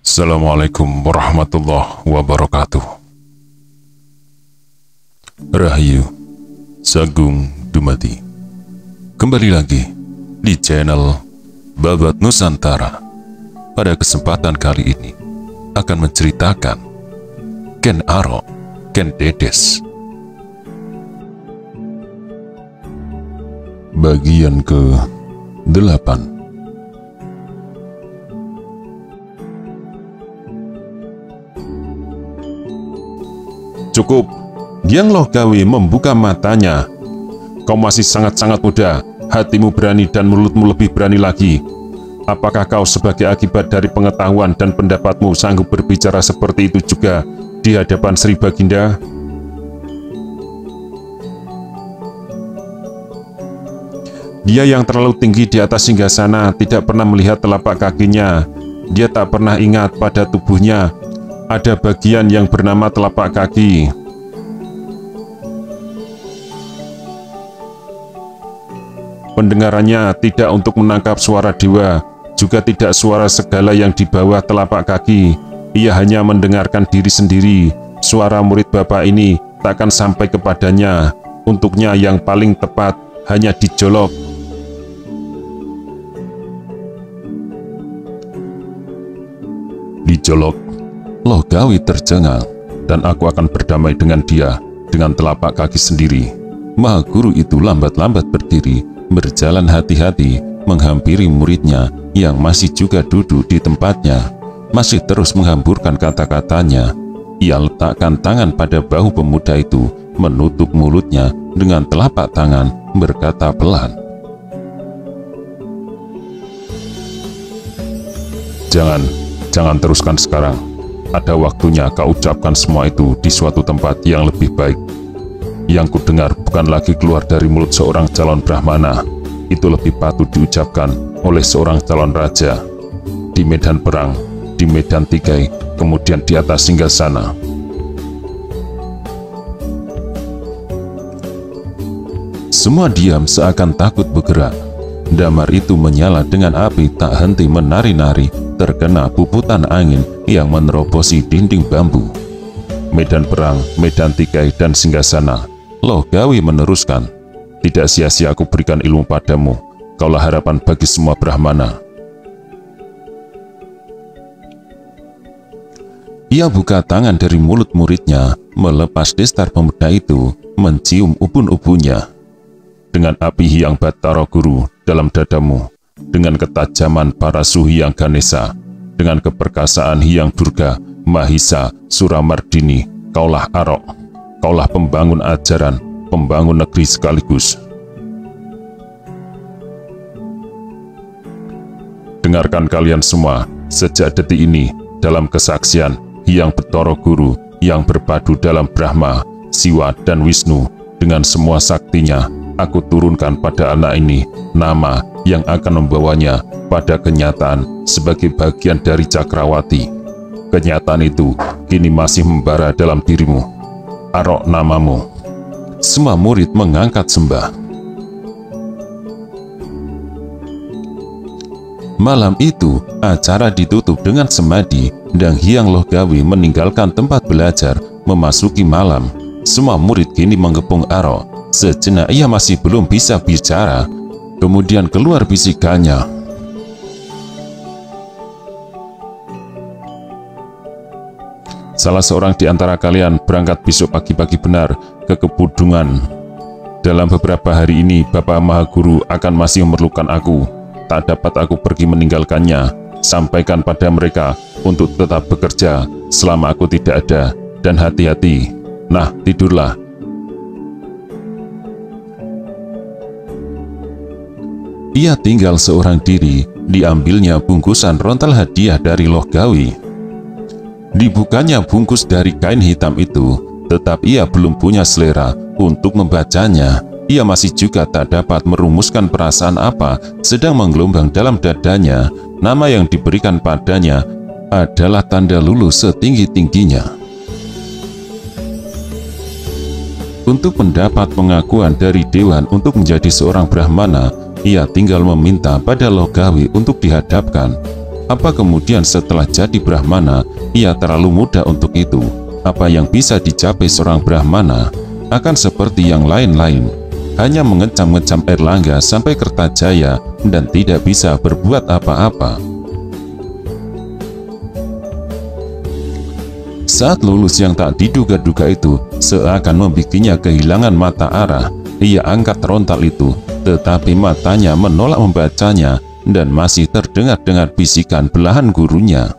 Assalamualaikum warahmatullahi wabarakatuh. Rahayu, Sagung Dumadi. Kembali lagi di channel Babat Nusantara. Pada kesempatan kali ini akan menceritakan Ken Arok, Ken Dedes. Bagian ke-8. Cukup, Giang Lohgawi membuka matanya. Kau masih sangat-sangat muda, hatimu berani dan mulutmu lebih berani lagi. Apakah kau sebagai akibat dari pengetahuan dan pendapatmu sanggup berbicara seperti itu juga di hadapan Sri Baginda? Dia yang terlalu tinggi di atas singgasana tidak pernah melihat telapak kakinya. Dia tak pernah ingat pada tubuhnya ada bagian yang bernama telapak kaki. Pendengarannya tidak untuk menangkap suara dewa, juga tidak suara segala yang di bawah telapak kaki. Ia hanya mendengarkan diri sendiri. Suara murid bapak ini takkan sampai kepadanya. Untuknya yang paling tepat hanya dijolok. Dijolok. Lohgawi tercengang, dan aku akan berdamai dengan dia dengan telapak kaki sendiri. Maha Guru itu lambat-lambat berdiri, berjalan hati-hati menghampiri muridnya yang masih juga duduk di tempatnya, masih terus menghamburkan kata-katanya. Ia letakkan tangan pada bahu pemuda itu, menutup mulutnya dengan telapak tangan, berkata pelan, Jangan teruskan sekarang. Ada waktunya kau ucapkan semua itu di suatu tempat yang lebih baik. Yang kudengar bukan lagi keluar dari mulut seorang calon Brahmana. Itu lebih patut diucapkan oleh seorang calon raja. Di medan perang, di medan tikai, kemudian di atas singgasana. Semua diam seakan takut bergerak. Damar itu menyala dengan api tak henti menari-nari, terkena puputan angin yang menerobosi dinding bambu. Medan perang, medan tikai, dan singgasana. Lohgawi meneruskan, tidak sia-sia aku berikan ilmu padamu. Kaulah harapan bagi semua Brahmana. Ia buka tangan dari mulut muridnya, melepas destar pemuda itu, mencium ubun-ubunnya. Dengan api Hyang Battara Guru dalam dadamu, dengan ketajaman para Suhyang Ganesha, dengan keperkasaan Hyang Durga, Mahisa, Suramardini, kaulah Arok, kaulah pembangun ajaran, pembangun negeri sekaligus. Dengarkan kalian semua, sejak detik ini, dalam kesaksian Hyang Battara Guru yang berpadu dalam Brahma, Siwa, dan Wisnu, dengan semua saktinya, aku turunkan pada anak ini nama yang akan membawanya pada kenyataan sebagai bagian dari Cakrawati. Kenyataan itu kini masih membara dalam dirimu. Arok namamu. Semua murid mengangkat sembah. Malam itu, acara ditutup dengan semadi dan Hyang Lohgawi meninggalkan tempat belajar, memasuki malam. Semua murid kini mengepung Arok. Sejenak ia masih belum bisa bicara, kemudian keluar bisikannya. Salah seorang di antara kalian berangkat besok pagi-pagi benar ke Kepudungan. Dalam beberapa hari ini Bapak Maha Guru akan masih memerlukan aku. Tak dapat aku pergi meninggalkannya. Sampaikan pada mereka untuk tetap bekerja selama aku tidak ada, dan hati-hati. Nah, tidurlah. Ia tinggal seorang diri, diambilnya bungkusan rontal hadiah dari Lohgawi. Dibukanya bungkus dari kain hitam itu, tetap ia belum punya selera untuk membacanya. Ia masih juga tak dapat merumuskan perasaan apa sedang menggelombang dalam dadanya. Nama yang diberikan padanya adalah tanda lulus setinggi-tingginya. Untuk mendapat pengakuan dari Dewan untuk menjadi seorang Brahmana, ia tinggal meminta pada Logawi untuk dihadapkan. Apa kemudian setelah jadi Brahmana, ia terlalu muda untuk itu? Apa yang bisa dicapai seorang Brahmana? Akan seperti yang lain-lain, hanya mengecam-ngecam Erlangga sampai Kertajaya dan tidak bisa berbuat apa-apa. Saat lulus yang tak diduga-duga itu seakan membikinya kehilangan mata arah. Ia angkat rontal itu, tetapi matanya menolak membacanya dan masih terdengar-dengar bisikan belahan gurunya.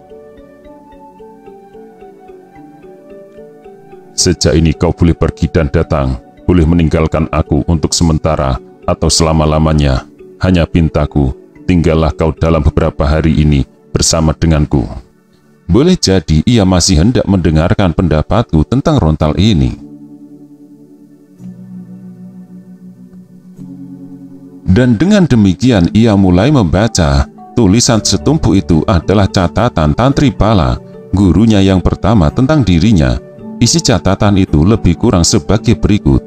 Sejak ini kau boleh pergi dan datang, boleh meninggalkan aku untuk sementara atau selama-lamanya. Hanya pintaku, tinggallah kau dalam beberapa hari ini bersama denganku. Boleh jadi ia masih hendak mendengarkan pendapatku tentang rontal ini. Dan dengan demikian ia mulai membaca. Tulisan setumpu itu adalah catatan Tantri Pala, gurunya yang pertama tentang dirinya. Isi catatan itu lebih kurang sebagai berikut.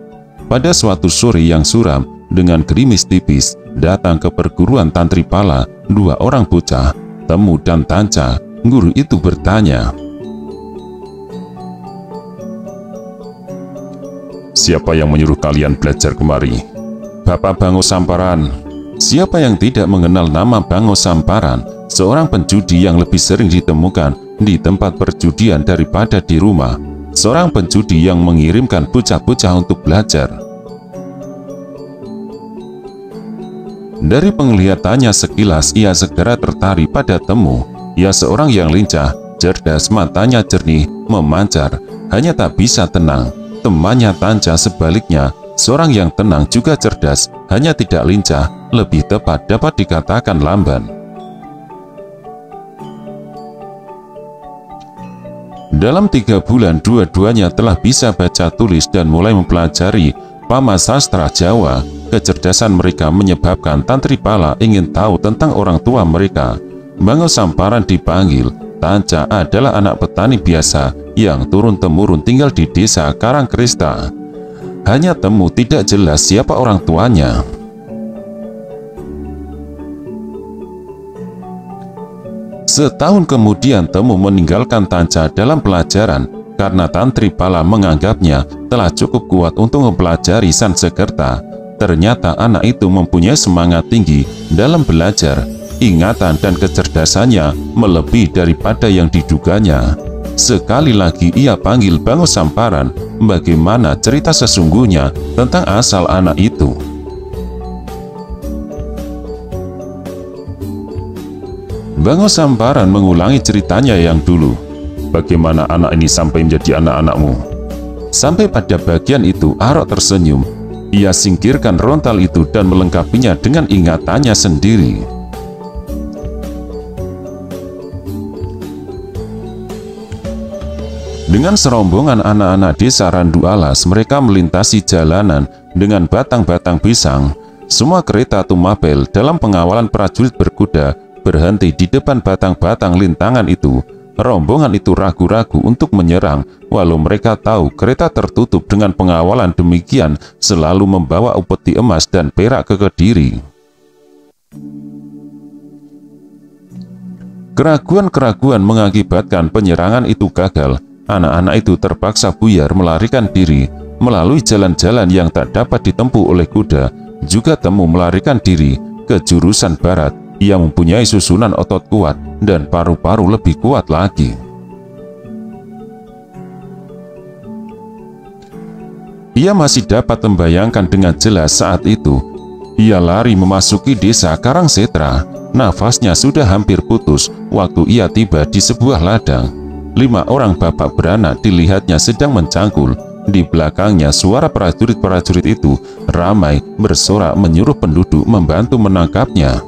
Pada suatu sore yang suram, dengan gerimis tipis, datang ke perguruan Tantri Pala 2 orang bocah, Temu dan Tanca. Guru itu bertanya, "Siapa yang menyuruh kalian belajar kemari?" "Bapak Bango Samparan." Siapa yang tidak mengenal nama Bango Samparan, seorang penjudi yang lebih sering ditemukan di tempat perjudian daripada di rumah, seorang penjudi yang mengirimkan bocah-bocah untuk belajar. Dari penglihatannya sekilas ia segera tertarik pada Temu. Ia seorang yang lincah, cerdas, matanya jernih, memancar, hanya tak bisa tenang. Temannya Tanca sebaliknya, seorang yang tenang juga cerdas, hanya tidak lincah, lebih tepat dapat dikatakan lamban. Dalam 3 bulan dua-duanya telah bisa baca tulis dan mulai mempelajari Pama Sastra Jawa. Kecerdasan mereka menyebabkan Tantri Pala ingin tahu tentang orang tua mereka. Bango Samparan dipanggil. Tanca adalah anak petani biasa yang turun-temurun tinggal di desa Karangkrista. Hanya Temu tidak jelas siapa orang tuanya. Setahun kemudian Temu meninggalkan Tanca dalam pelajaran karena Tantri Pala menganggapnya telah cukup kuat untuk mempelajari Sansekerta. Ternyata anak itu mempunyai semangat tinggi dalam belajar. Ingatan dan kecerdasannya melebihi daripada yang diduganya. Sekali lagi ia panggil Bango Samparan. Bagaimana cerita sesungguhnya tentang asal anak itu? Bango Samparan mengulangi ceritanya yang dulu. Bagaimana anak ini sampai menjadi anak-anakmu? Sampai pada bagian itu Arok tersenyum. Ia singkirkan rontal itu dan melengkapinya dengan ingatannya sendiri. Dengan serombongan anak-anak desa Randu Alas, mereka melintasi jalanan dengan batang-batang pisang. Semua kereta tumapel dalam pengawalan prajurit berkuda berhenti di depan batang-batang lintangan itu. Rombongan itu ragu-ragu untuk menyerang, walau mereka tahu kereta tertutup dengan pengawalan demikian selalu membawa upeti emas dan perak ke Kediri. Keraguan-keraguan mengakibatkan penyerangan itu gagal. Anak-anak itu terpaksa buyar melarikan diri melalui jalan-jalan yang tak dapat ditempuh oleh kuda. Juga Temu melarikan diri ke jurusan barat. Ia mempunyai susunan otot kuat dan paru-paru lebih kuat lagi. Ia masih dapat membayangkan dengan jelas saat itu. Ia lari memasuki desa Karangsetra. Nafasnya sudah hampir putus waktu ia tiba di sebuah ladang. 5 orang bapak beranak dilihatnya sedang mencangkul. Di belakangnya suara prajurit-prajurit itu ramai bersorak menyuruh penduduk membantu menangkapnya.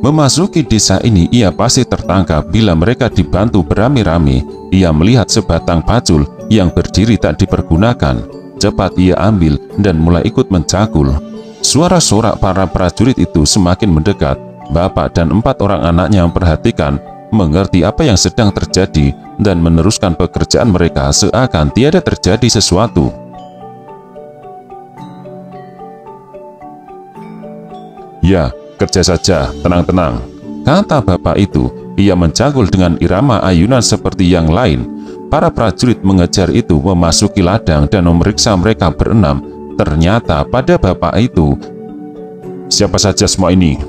Memasuki desa ini ia pasti tertangkap bila mereka dibantu beramai-ramai. Ia melihat sebatang pacul yang berdiri tak dipergunakan. Cepat ia ambil dan mulai ikut mencangkul. Suara sorak para prajurit itu semakin mendekat. Bapak dan 4 orang anaknya memperhatikan, mengerti apa yang sedang terjadi, dan meneruskan pekerjaan mereka seakan tiada terjadi sesuatu. "Ya, kerja saja, tenang-tenang," kata bapak itu. Ia mencangkul dengan irama ayunan seperti yang lain. Para prajurit mengejar itu memasuki ladang dan memeriksa mereka berenam. Ternyata pada bapak itu, "Siapa saja semua ini?"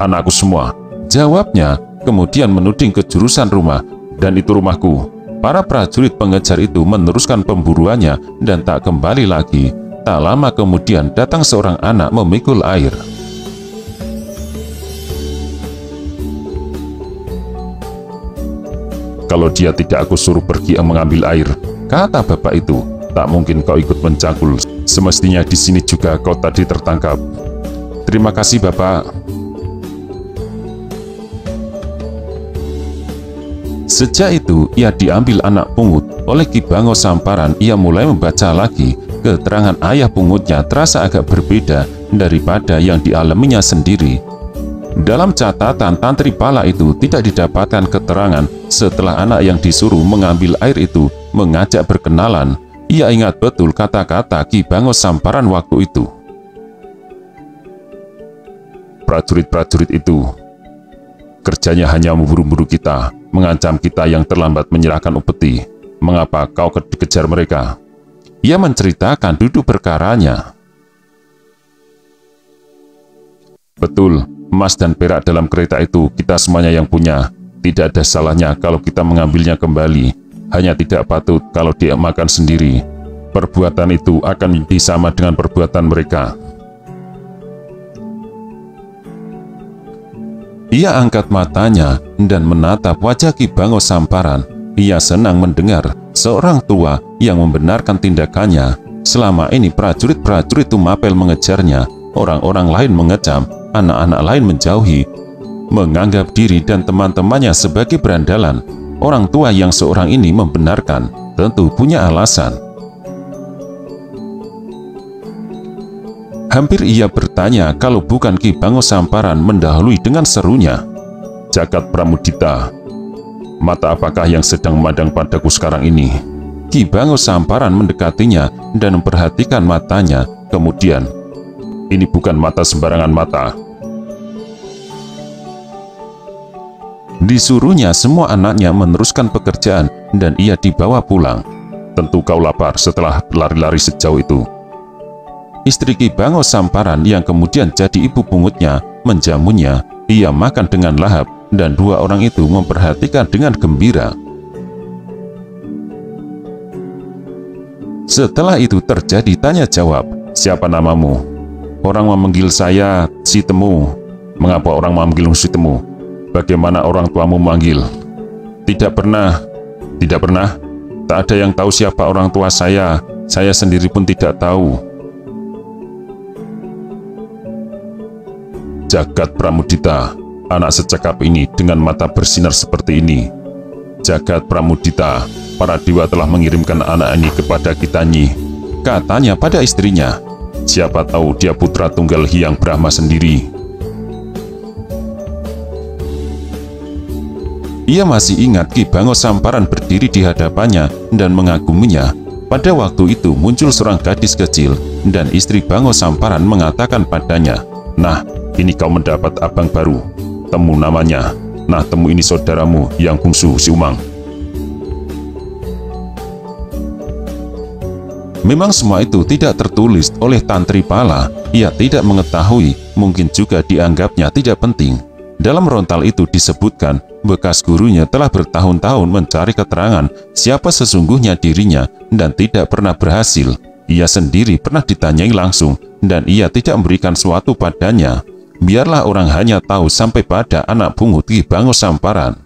"Anakku semua," jawabnya, kemudian menuding ke jurusan rumah. "Dan itu rumahku." Para prajurit pengejar itu meneruskan pemburuannya dan tak kembali lagi. Tak lama kemudian datang seorang anak memikul air. "Kalau dia tidak aku suruh pergi mengambil air," kata bapak itu, "tak mungkin kau ikut mencangkul. Semestinya di sini juga kau tadi tertangkap." "Terima kasih, Bapak." Sejak itu ia diambil anak pungut oleh Ki Bango Samparan. Ia mulai membaca lagi. Keterangan ayah pungutnya terasa agak berbeda daripada yang dialaminya sendiri. Dalam catatan Tantri Pala itu tidak didapatkan keterangan setelah anak yang disuruh mengambil air itu mengajak berkenalan. Ia ingat betul kata-kata Ki Bango Samparan waktu itu. Prajurit-prajurit itu kerjanya hanya memburu-buru kita, mengancam kita yang terlambat menyerahkan upeti. Mengapa kau dikejar mereka? Ia menceritakan duduk perkaranya. "Betul, emas dan perak dalam kereta itu kita semuanya yang punya. Tidak ada salahnya kalau kita mengambilnya kembali. Hanya tidak patut kalau dia makan sendiri. Perbuatan itu akan menjadi sama dengan perbuatan mereka." Ia angkat matanya dan menatap wajah Ki Bango Samparan. Ia senang mendengar seorang tua yang membenarkan tindakannya. Selama ini prajurit-prajurit Tumapel mengejarnya, orang-orang lain mengecam, anak-anak lain menjauhi, menganggap diri dan teman-temannya sebagai berandalan. Orang tua yang seorang ini membenarkan, tentu punya alasan. Hampir ia bertanya kalau bukan Ki Bango Samparan mendahului dengan serunya, "Jagat Pramudita, mata apakah yang sedang memandang padaku sekarang ini?" Ki Bango Samparan mendekatinya dan memperhatikan matanya. Kemudian, "Ini bukan mata sembarangan mata." Disuruhnya semua anaknya meneruskan pekerjaan dan ia dibawa pulang. "Tentu kau lapar setelah berlari-lari sejauh itu." Istri Ki Bango Samparan yang kemudian jadi ibu pungutnya menjamunya. Ia makan dengan lahap dan dua orang itu memperhatikan dengan gembira. Setelah itu terjadi tanya jawab. "Siapa namamu?" "Orang memanggil saya Si Temu." "Mengapa orang memanggilmu Si Temu? Bagaimana orang tuamu memanggil?" Tidak pernah." "Tidak pernah? Tak ada yang tahu siapa orang tua saya. Saya sendiri pun tidak tahu." "Jagat Pramudita, anak secakap ini dengan mata bersinar seperti ini. Jagat Pramudita, para dewa telah mengirimkan anak ini kepada kita, Nyi," katanya pada istrinya. "Siapa tahu dia putra tunggal Hyang Brahma sendiri." Ia masih ingat Ki Bango Samparan berdiri di hadapannya dan mengaguminya. Pada waktu itu muncul seorang gadis kecil dan istri Bango Samparan mengatakan padanya, "Nah, ini kau mendapat abang baru. Temu namanya. Nah, Temu ini saudaramu yang bungsu, si Umang." Memang semua itu tidak tertulis oleh Tantri Pala. Ia tidak mengetahui, mungkin juga dianggapnya tidak penting. Dalam rontal itu disebutkan, bekas gurunya telah bertahun-tahun mencari keterangan siapa sesungguhnya dirinya dan tidak pernah berhasil. Ia sendiri pernah ditanyai langsung dan ia tidak memberikan sesuatu padanya. Biarlah orang hanya tahu sampai pada anak pungut Ki Bango Samparan.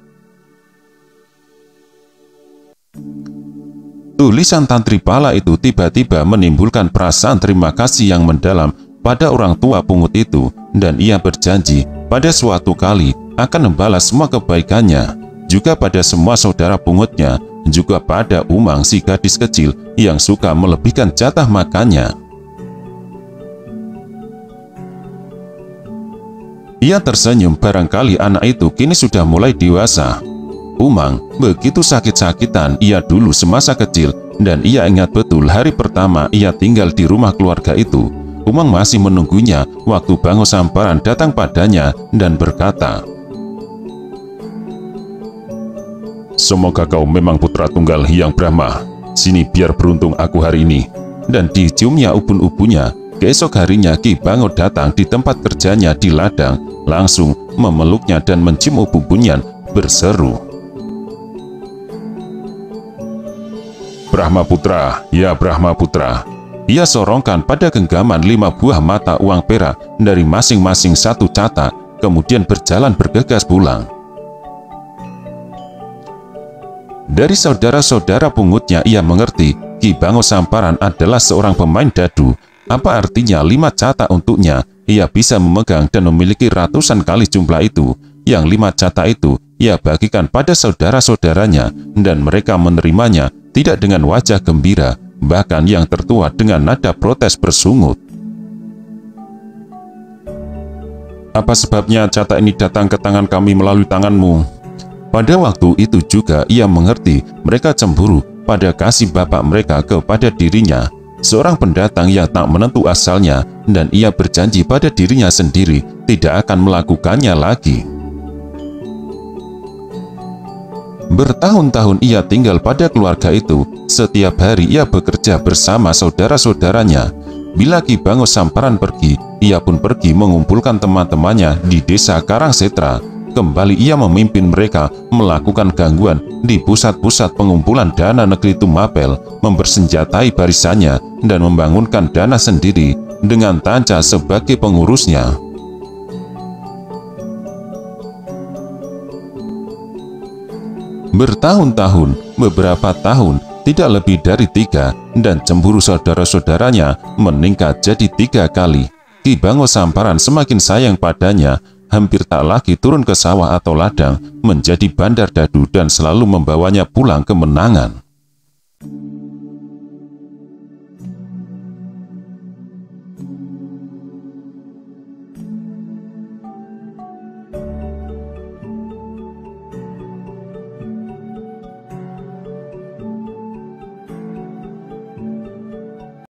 Tulisan Tantri Pala itu tiba-tiba menimbulkan perasaan terima kasih yang mendalam pada orang tua pungut itu, dan ia berjanji pada suatu kali akan membalas semua kebaikannya, juga pada semua saudara pungutnya, juga pada Umang si gadis kecil yang suka melebihkan jatah makannya. Ia tersenyum, barangkali anak itu kini sudah mulai dewasa. Umang begitu sakit-sakitan ia dulu semasa kecil, dan ia ingat betul hari pertama ia tinggal di rumah keluarga itu. Umang masih menunggunya waktu Bango Samparan datang padanya dan berkata, "Semoga kau memang putra tunggal Hyang Brahma. Sini biar beruntung aku hari ini." Dan diciumnya ubun-ubunnya. Keesok harinya Ki Bango datang di tempat kerjanya di ladang, langsung memeluknya dan mencium ubun-ubunnya, berseru, "Brahmaputra, ya Brahmaputra." Ia sorongkan pada genggaman 5 buah mata uang perak dari masing-masing 1 catak, kemudian berjalan bergegas pulang. Dari saudara-saudara pungutnya ia mengerti Ki Bango Samparan adalah seorang pemain dadu. Apa artinya 5 catak untuknya? Ia bisa memegang dan memiliki ratusan kali jumlah itu. Yang 5 catak itu ia bagikan pada saudara-saudaranya, dan mereka menerimanya tidak dengan wajah gembira, bahkan yang tertua dengan nada protes bersungut. "Apa sebabnya catak ini datang ke tangan kami melalui tanganmu?" Pada waktu itu juga ia mengerti mereka cemburu pada kasih bapak mereka kepada dirinya, seorang pendatang yang tak menentu asalnya, dan ia berjanji pada dirinya sendiri tidak akan melakukannya lagi. Bertahun-tahun ia tinggal pada keluarga itu. Setiap hari ia bekerja bersama saudara-saudaranya. Bila Ki Bango Samparan pergi, ia pun pergi mengumpulkan teman-temannya di desa Karangsetra. Kembali ia memimpin mereka melakukan gangguan di pusat-pusat pengumpulan dana negeri Tumapel, mempersenjatai barisannya, dan membangunkan dana sendiri dengan Tanca sebagai pengurusnya. Bertahun-tahun, beberapa tahun, tidak lebih dari 3, dan cemburu saudara-saudaranya meningkat jadi 3 kali. Ki Bango Samparan semakin sayang padanya, hampir tak lagi turun ke sawah atau ladang, menjadi bandar dadu dan selalu membawanya pulang kemenangan.